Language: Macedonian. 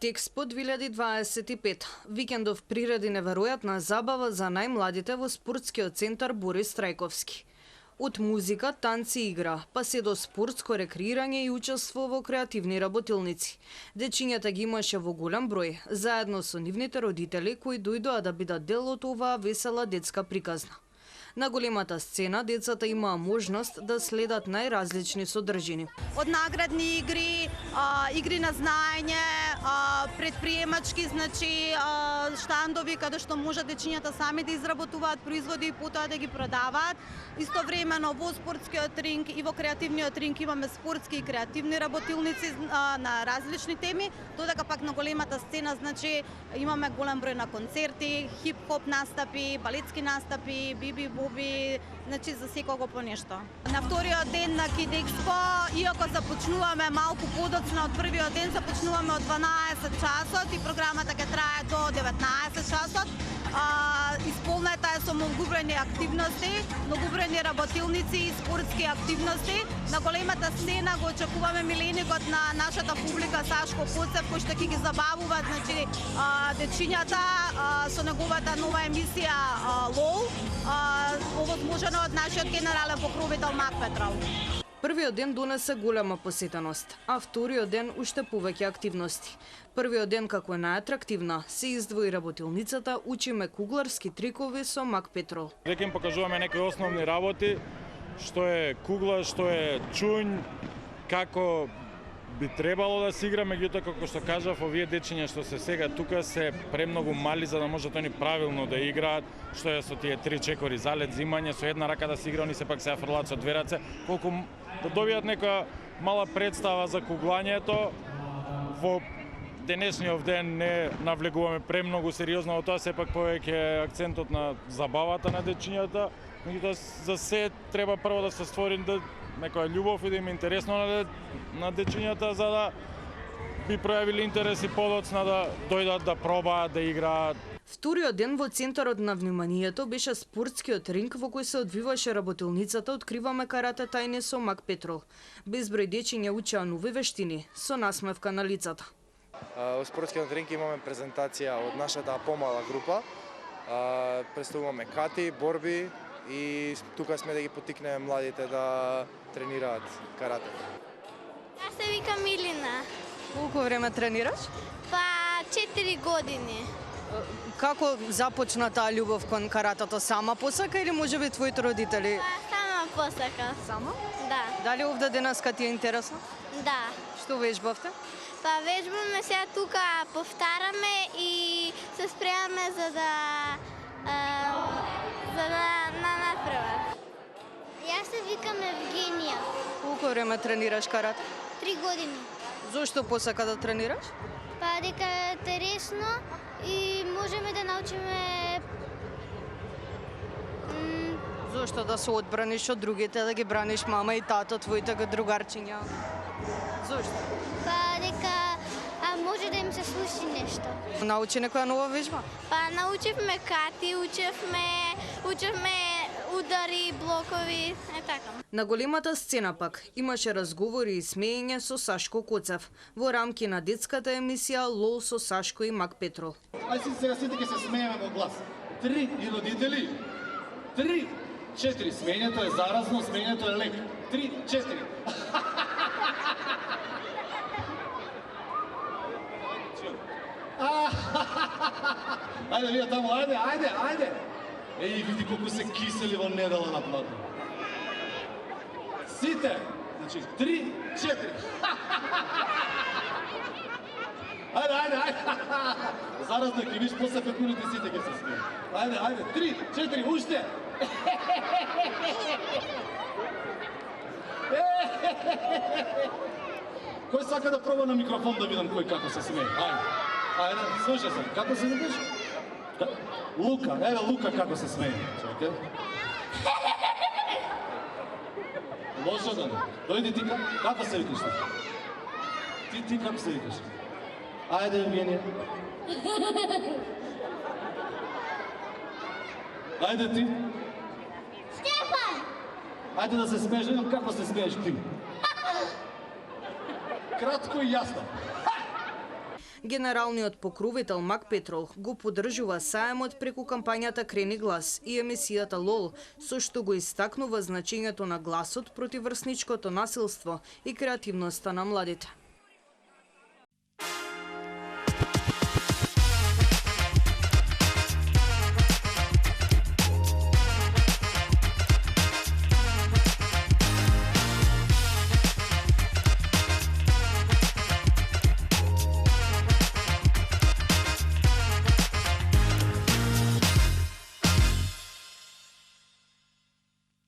Артекспо 2025. Викендов приреди неверојатна забава за најмладите во спортскиот центар Борис Трајковски. Од музика, танци и игра, па се до спортско рекреирање и учество во креативни работилници. Дечињата ги имаше во голем број, заедно со нивните родители кои дојдоа да бидат дел од оваа весела детска приказна. На големата сцена децата имаа можност да следат најразлични содржини. Од наградни игри, игри на знаење, предприемачки, штандови каде што може дечињата сами да изработуваат производи и потоа да ги продаваат. Истовремено во спортскиот ринг и во креативниот ринг имаме спортски и креативни работилници на различни теми, додека пак на големата сцена имаме голем број на концерти, хип-хоп настапи, балетски настапи, биби-боби, за секого по нешто. На вториот ден на Kid Expo, иако започнуваме малку подоцна од првиот ден, започнуваме од 12 часот и програмата ќе трае до 19 часот. Исполнета е со многубројни активности, многубројни работилници и спортски активности. На големата сцена го очекуваме миленикот на нашата публика Сашко Коцев, кој што ќе ги забавува дечињата со неговата нова емисија LOL, овозможено од нашиот генерален покровител Мак Петрол. Првиот ден донесе голема посетеност, а вториот ден уште повеќе активности. Првиот ден како најатрактивна се издвои работилницата Учиме кугларски трикови со Мак Петрол. Веќе им покажуваме некои основни работи, што е кугла, што е чуњ, како би требало да се игра, меѓутоа како што кажав, овие дечиња што се сега тука се премногу мали за да можат они правилно да играат, што е со тие три чекори, залет, зимање, со една рака да се игра, они сепак се фрлаат со две раце, колку да добијат некоја мала представа за куглањето. Во денешниот ден не навлегуваме премногу сериозно во тоа, сепак повеќе акцентот на забавата на дечињата, меѓутоа за се треба прво да се створи некоја љубов и да им е интересно на дечињата за да би пројавили интерес и подоцна да дојдат да пробаат да играат. Вториот ден во центарот на вниманието беше спортскиот ринг во кој се одвиваше работилницата Откриваме карате тајни со Мак Петрол. Безброј дечиња учеа нови вештини со насмевка на лицата. Во спортскиот ринг имаме презентација од нашата помала група. Представуваме кати, борби и тука сме да ги поттикнеме младите да тренираат карате. Јас се викам Милина. Колку време тренираш? 4 години. Како започна таа љубов кон каратето? Сама посака или можеби твоите родители? Сама посака. Сама? Да. Дали овде денеска ти е интересно? Да. Што вежбавте? Вежбаме сега тука, повтараме и се спремаме за да направат. Јас се викам Евгенија. Колку време тренираш карате? 3 години. Зошто посака да тренираш? Дека е интересно и можеме да научиме Зошто да се одбраниш од другите, да ги браниш мама и тато, твоите другарчиња? Зошто? Дека може да им се случи нешто. Научи некоја нова вежба? Научивме кати, учевме удари, блокови, така. На големата сцена пак имаше разговори и смеење со Сашко Коцев во рамки на детската емисија LOL со Сашко и Мак Петрол. Ајде сега сите ќе се смееме во глас. 3 и родители. 3, 4. Смеењето е заразно, смеењето е лек. 3, 4. Ајде, вие таму, ајде. Еј, види колку се кисели во недела на плато. Сите, 3, 4. Ајде. Заразно ќе виш после 5 минути сите ќе се смеат. Ајде, 3, 4, уште. Кој сака да проба на микрофон да видам кој како се смее? Ајде, слушај се, како се викаш? Лука, Лука како се смее. Чекај. Лошо да не. Дојди ти, како се викаш? Ти како се викаш? Ајде, Евгенија. Ајде ти. Стефан! Ајде да се смееш, видам како се смееш ти. Кратко и јасно. Генералниот покровител Мак Петрол го поддржува саемот преку кампањата Крени глас и емисијата ЛОЛ, со што го истакнува значењето на гласот против врсничкото насилство и креативноста на младите.